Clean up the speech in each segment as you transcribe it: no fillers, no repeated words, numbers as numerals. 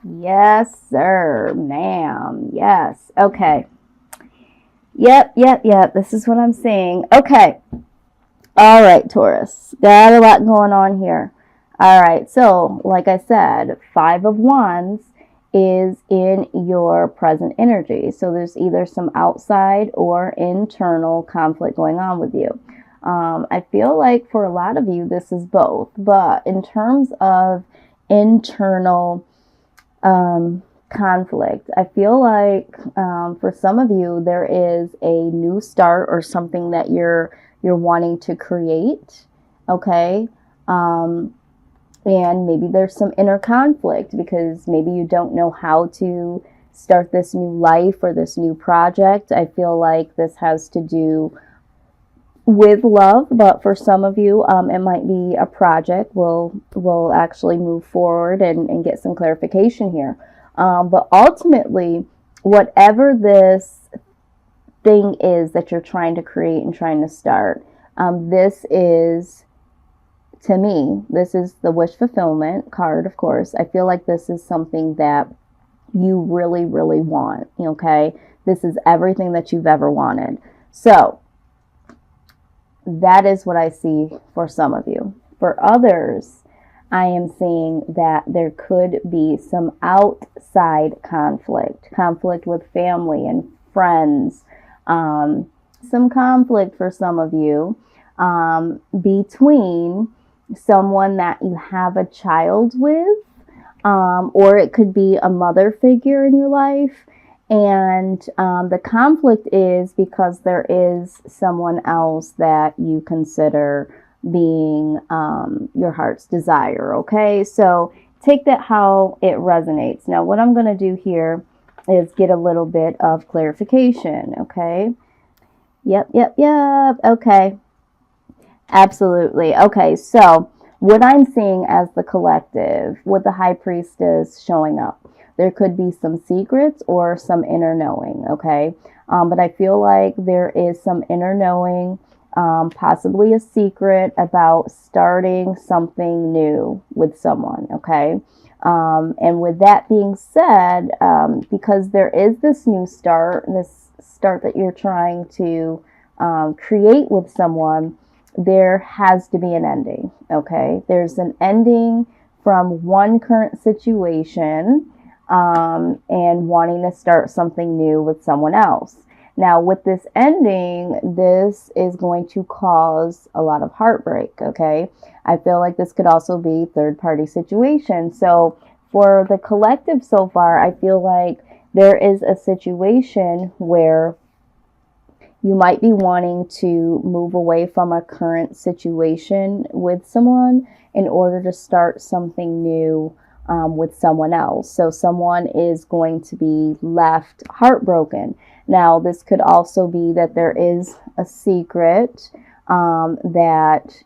Yes, sir, ma'am. Yes. Okay. Yep. This is what I'm seeing. Okay. All right, Taurus. Got a lot going on here. All right. So, like I said, Five of Wands is in your present energy. So, there's either some outside or internal conflict going on with you. I feel like for a lot of you, this is both. But in terms of internal conflict, I feel like for some of you there is a new start or something that you're wanting to create. Okay. And maybe there's some inner conflict because maybe you don't know how to start this new life or this new project. I feel like this has to do with love, but for some of you, it might be a project. We'll actually move forward and get some clarification here. But ultimately, whatever this thing is that you're trying to create and trying to start, this is, to me, this is the wish fulfillment card, of course. I feel like this is something that you really, really want. Okay, this is everything that you've ever wanted. So that is what I see for some of you. For others, I am seeing that there could be some outside conflict with family and friends, some conflict for some of you between someone that you have a child with, or it could be a mother figure in your life. And the conflict is because there is someone else that you consider being your heart's desire. Okay, so take that how it resonates. Now, what I'm going to do here is get a little bit of clarification. Okay. Yep. Okay. Absolutely. Okay, so what I'm seeing as the collective with the High Priestess showing up, there could be some secrets or some inner knowing, okay? But I feel like there is some inner knowing, possibly a secret about starting something new with someone, okay? And with that being said, because there is this new start, this start that you're trying to create with someone, there has to be an ending, okay? There's an ending from one current situation and wanting to start something new with someone else. Now, with this ending, this is going to cause a lot of heartbreak, okay? I feel like this could also be third-party situation. So for the collective so far, I feel like there is a situation where you might be wanting to move away from a current situation with someone in order to start something new with someone else. So someone is going to be left heartbroken. Now, this could also be that there is a secret that,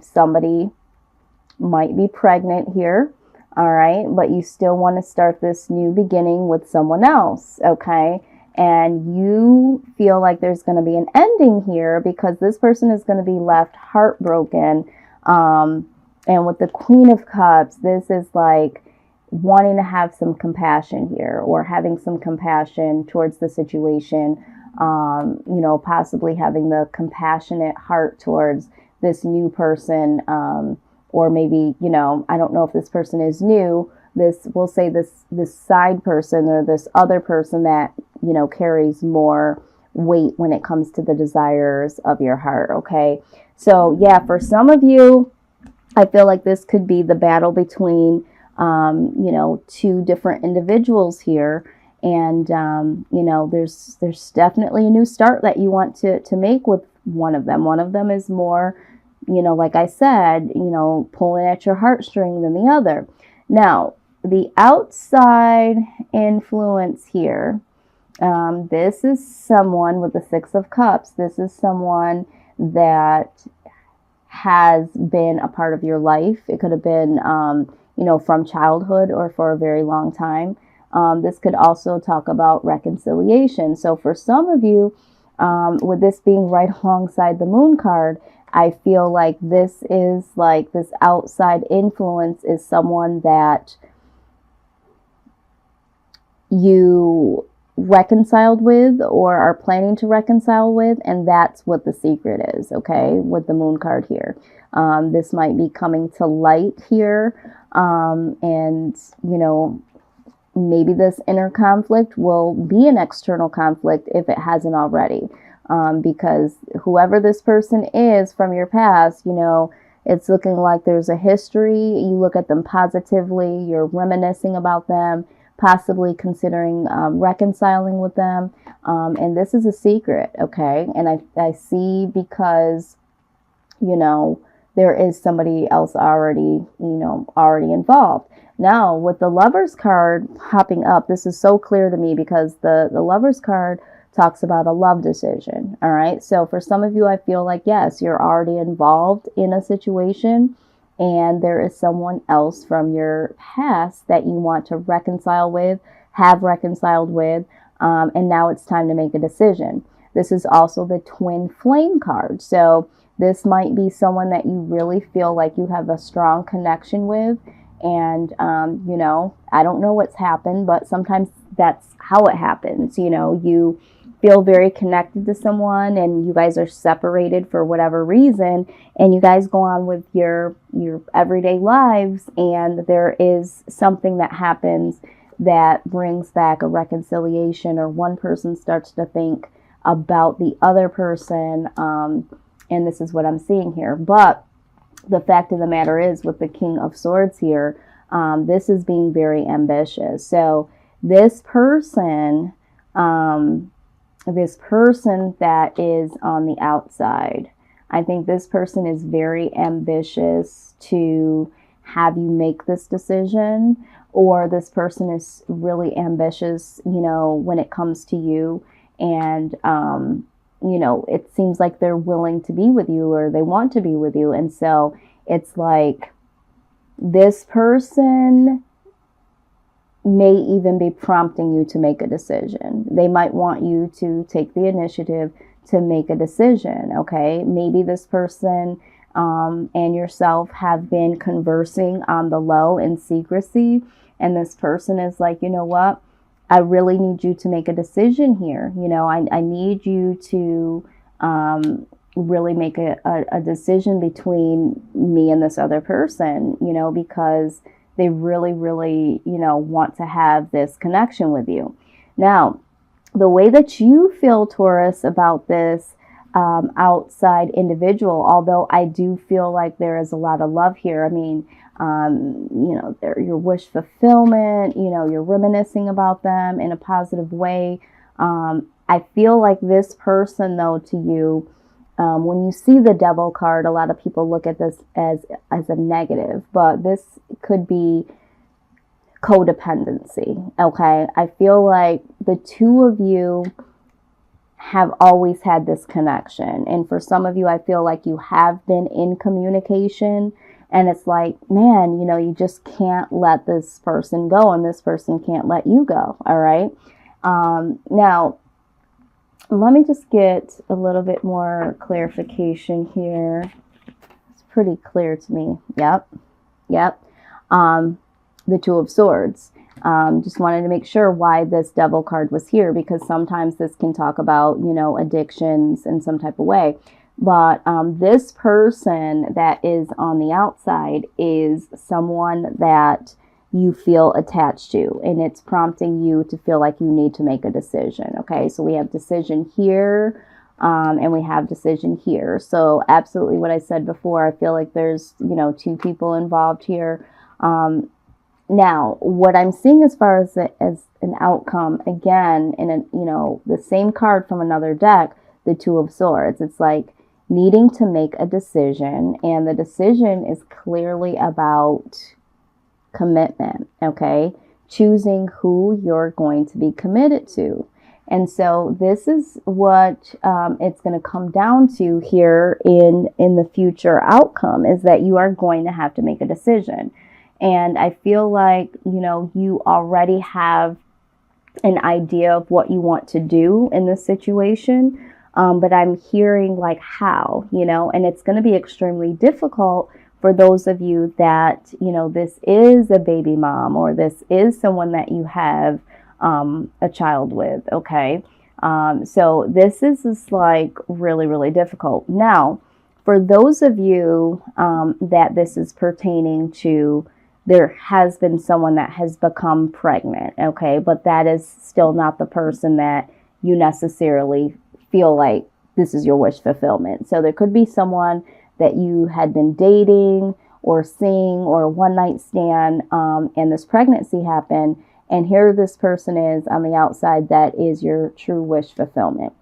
somebody might be pregnant here. All right. But you still want to start this new beginning with someone else. Okay. And you feel like there's going to be an ending here because this person is going to be left heartbroken. And with the Queen of Cups, this is like wanting to have some compassion here or having some compassion towards the situation. Possibly having the compassionate heart towards this new person. Or maybe, I don't know if this person is new. We'll say this side person or this other person that, carries more weight when it comes to the desires of your heart. Okay. So yeah, for some of you, I feel like this could be the battle between, two different individuals here. And, there's definitely a new start that you want to make with one of them. One of them is more, like I said, pulling at your heartstring than the other. Now, the outside influence here, this is someone with the Six of Cups. This is someone that has been a part of your life. It could have been, from childhood or for a very long time. This could also talk about reconciliation. So for some of you, with this being right alongside the Moon card, I feel like this outside influence is someone that you reconciled with or are planning to reconcile with, and that's what the secret is, okay, with the moon card here. This might be coming to light here, and maybe this inner conflict will be an external conflict if it hasn't already, because whoever this person is from your past, it's looking like there's a history. You look at them positively, you're reminiscing about them, possibly considering reconciling with them. And this is a secret, okay? And I see because, there is somebody else already involved. Now, with the Lover's card popping up, this is so clear to me because the Lover's card talks about a love decision, all right? So for some of you, I feel like, yes, you're already involved in a situation and there is someone else from your past that you want to reconcile with, have reconciled with, and now it's time to make a decision. This is also the Twin Flame card. So this might be someone that you really feel like you have a strong connection with. And, I don't know what's happened, but sometimes that's how it happens. You feel very connected to someone and you guys are separated for whatever reason, and you guys go on with your everyday lives, and there is something that happens that brings back a reconciliation, or one person starts to think about the other person. And this is what I'm seeing here. But the fact of the matter is, with the King of Swords here, this is being very ambitious. So this person that is on the outside, I think this person is very ambitious to have you make this decision, or this person is really ambitious, when it comes to you. And, it seems like they're willing to be with you, or they want to be with you. And so it's like this person may even be prompting you to make a decision. They might want you to take the initiative to make a decision, okay? Maybe this person and yourself have been conversing on the low in secrecy, and this person is like, you know what? I really need you to make a decision here. I need you to really make a decision between me and this other person, because they really, really, want to have this connection with you. Now, the way that you feel, Taurus, about this outside individual, although I do feel like there is a lot of love here. I mean, your wish fulfillment, you're reminiscing about them in a positive way. I feel like this person, though, to you, when you see the Devil card, a lot of people look at this as a negative, but this could be codependency, okay? I feel like the two of you have always had this connection. And for some of you, I feel like you have been in communication, and it's like, man, you just can't let this person go, and this person can't let you go, all right? Now, let me just get a little bit more clarification here. It's pretty clear to me. Yep. The Two of Swords. Just wanted to make sure why this Devil card was here, because sometimes this can talk about, addictions in some type of way. But this person that is on the outside is someone that you feel attached to, and it's prompting you to feel like you need to make a decision. Okay, so we have decision here, and we have decision here. So absolutely what I said before, I feel like there's, two people involved here. Now, what I'm seeing as far as an outcome, again, in the same card from another deck, the Two of Swords, it's like needing to make a decision, and the decision is clearly about commitment, okay? Choosing who you're going to be committed to. And so this is what it's going to come down to here in the future outcome, is that you are going to have to make a decision. And I feel like, you already have an idea of what you want to do in this situation. But I'm hearing like how, and it's going to be extremely difficult for those of you that, this is a baby mom, or this is someone that you have a child with, okay? So this is like really, really difficult. Now, for those of you that this is pertaining to, there has been someone that has become pregnant, okay? But that is still not the person that you necessarily feel like this is your wish fulfillment. So there could be someone that you had been dating or seeing, or a one night stand, and this pregnancy happened. And here this person is on the outside that is your true wish fulfillment.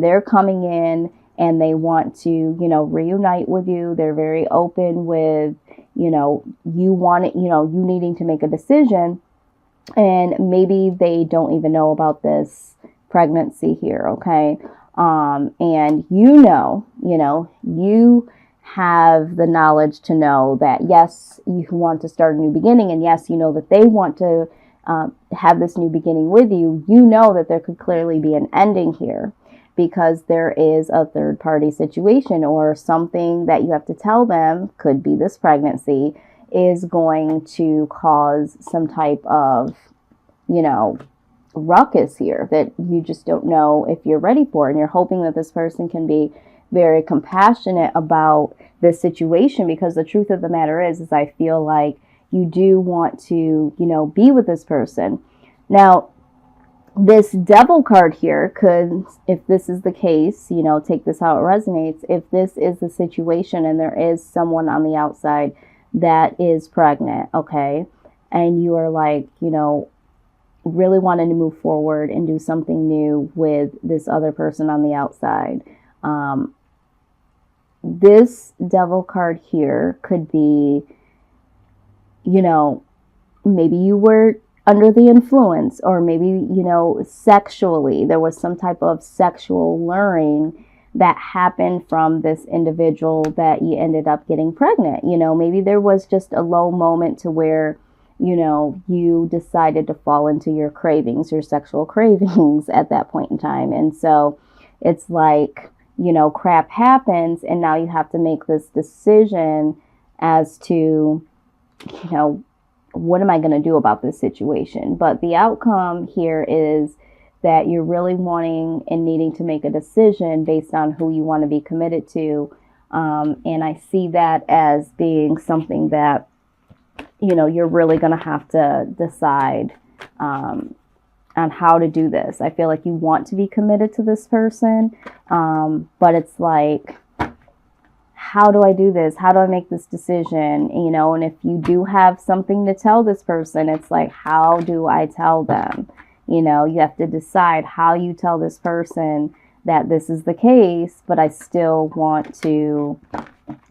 They're coming in and they want to, reunite with you. They're very open with, you want it, you needing to make a decision. And maybe they don't even know about this pregnancy here, okay? And you have the knowledge to know that, yes, you want to start a new beginning. And yes, you know that they want to have this new beginning with you. You know that there could clearly be an ending here, because there is a third party situation or something that you have to tell them, could be this pregnancy, is going to cause some type of, ruckus here that you just don't know if you're ready for. And you're hoping that this person can be very compassionate about this situation, because the truth of the matter is I feel like you do want to, be with this person. Now, this devil card here could, if this is the case, take this how it resonates. If this is the situation and there is someone on the outside that is pregnant, okay, and you are like, really wanting to move forward and do something new with this other person on the outside, this devil card here could be, maybe you were under the influence, or maybe, sexually, there was some type of sexual luring that happened from this individual that you ended up getting pregnant. Maybe there was just a low moment to where, you decided to fall into your cravings, your sexual cravings at that point in time. And so it's like, crap happens, and now you have to make this decision as to, what am I going to do about this situation? But the outcome here is that you're really wanting and needing to make a decision based on who you want to be committed to. And I see that as being something that, you're really going to have to decide on how to do this. I feel like you want to be committed to this person, but it's like, how do I do this? How do I make this decision? And if you do have something to tell this person, it's like, how do I tell them? You have to decide how you tell this person that this is the case, but I still want to,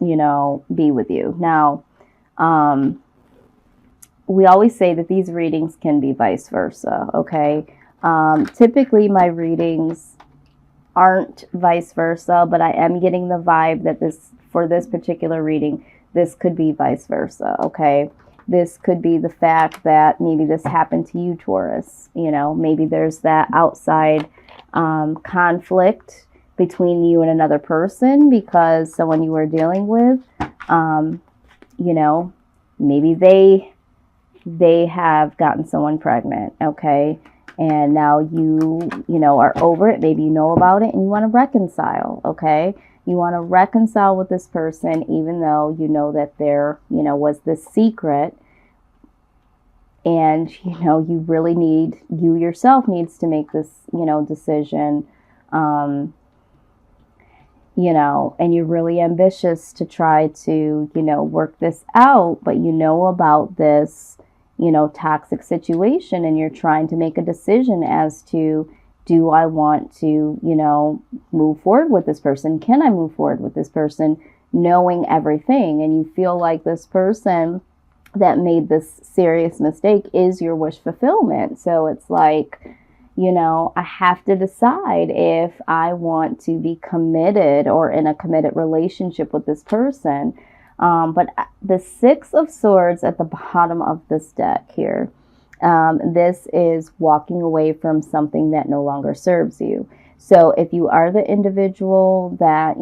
be with you. Now, we always say that these readings can be vice versa, okay? Typically, my readings aren't vice versa, but I am getting the vibe that for this particular reading, this could be vice versa, okay? This could be the fact that maybe this happened to you, Taurus. Maybe there's that outside conflict between you and another person, because someone you were dealing with, maybe they have gotten someone pregnant, okay? And now you are over it. Maybe you know about it and you want to reconcile, okay? You want to reconcile with this person, even though you know that there, was this secret. And, you really you yourself needs to make this, decision, and you're really ambitious to try to, work this out, but about this, toxic situation, and you're trying to make a decision as to, do I want to, move forward with this person? Can I move forward with this person, knowing everything? And you feel like this person that made this serious mistake is your wish fulfillment. So it's like, I have to decide if I want to be committed or in a committed relationship with this person. But the Six of Swords at the bottom of this deck here, this is walking away from something that no longer serves you. So if you are the individual that,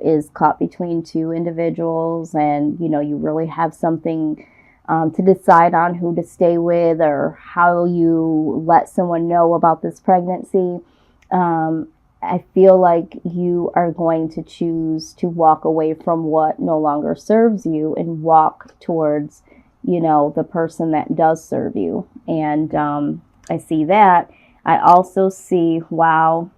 is caught between two individuals, and, you really have something to decide on who to stay with or how you let someone know about this pregnancy. I feel like you are going to choose to walk away from what no longer serves you and walk towards, the person that does serve you. And I see that. I also see, wow,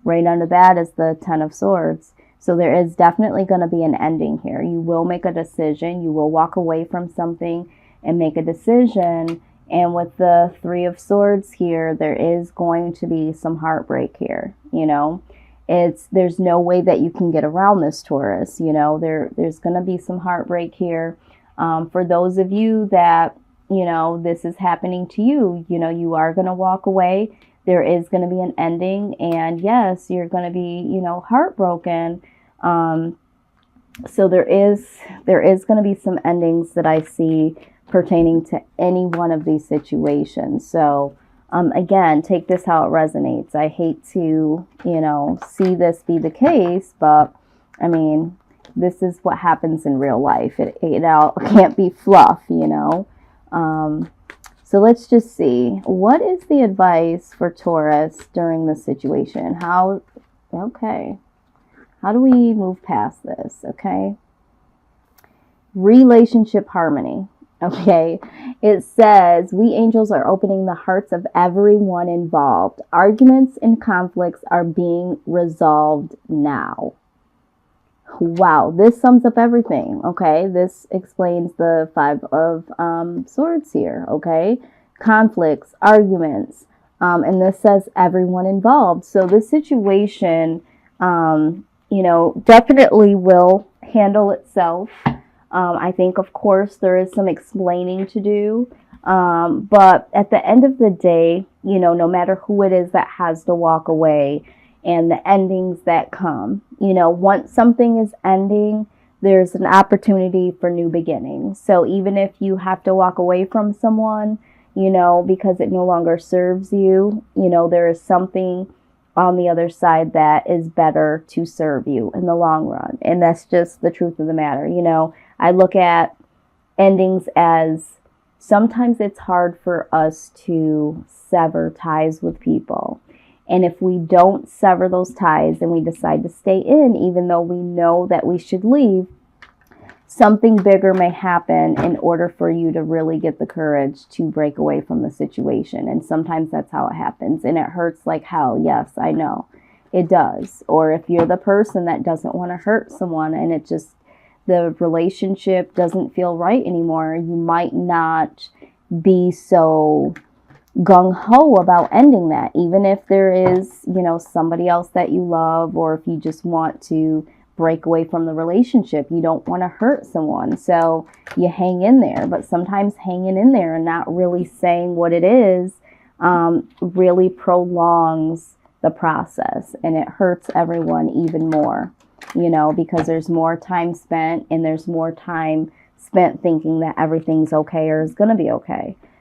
right under that is the Ten of Swords. So there is definitely going to be an ending here. You will make a decision. You will walk away from something and make a decision. And with the Three of Swords here, there is going to be some heartbreak here. There's no way that you can get around this, Taurus. There's going to be some heartbreak here. For those of you that, this is happening to you, you are going to walk away. There is going to be an ending, and yes, you're going to be, heartbroken. So there is going to be some endings that I see pertaining to any one of these situations. So, again, take this how it resonates. I hate to, see this be the case, but I mean, this is what happens in real life. It can't be fluff, So let's just see. What is the advice for Taurus during this situation? Okay. How do we move past this? Okay. Relationship harmony. Okay. It says, we angels are opening the hearts of everyone involved. Arguments and conflicts are being resolved now. Wow, this sums up everything, okay? This explains the Five of Swords here, okay? Conflicts, arguments, and this says everyone involved. So this situation, definitely will handle itself. I think, of course, there is some explaining to do, but at the end of the day, no matter who it is that has to walk away, and the endings that come. Once something is ending, there's an opportunity for new beginnings. So even if you have to walk away from someone, because it no longer serves you, there is something on the other side that is better to serve you in the long run. And that's just the truth of the matter. I look at endings as sometimes it's hard for us to sever ties with people. And if we don't sever those ties and we decide to stay in, even though we know that we should leave, something bigger may happen in order for you to really get the courage to break away from the situation. And sometimes that's how it happens. And it hurts like hell. Yes, I know. It does. Or if you're the person that doesn't want to hurt someone and the relationship doesn't feel right anymore, you might not be so gung-ho about ending that, even if there is, somebody else that you love, or if you just want to break away from the relationship. You don't want to hurt someone, so you hang in there. But sometimes hanging in there and not really saying what it is really prolongs the process, and it hurts everyone even more, because there's more time spent, and there's more time spent thinking that everything's okay or is going to be okay.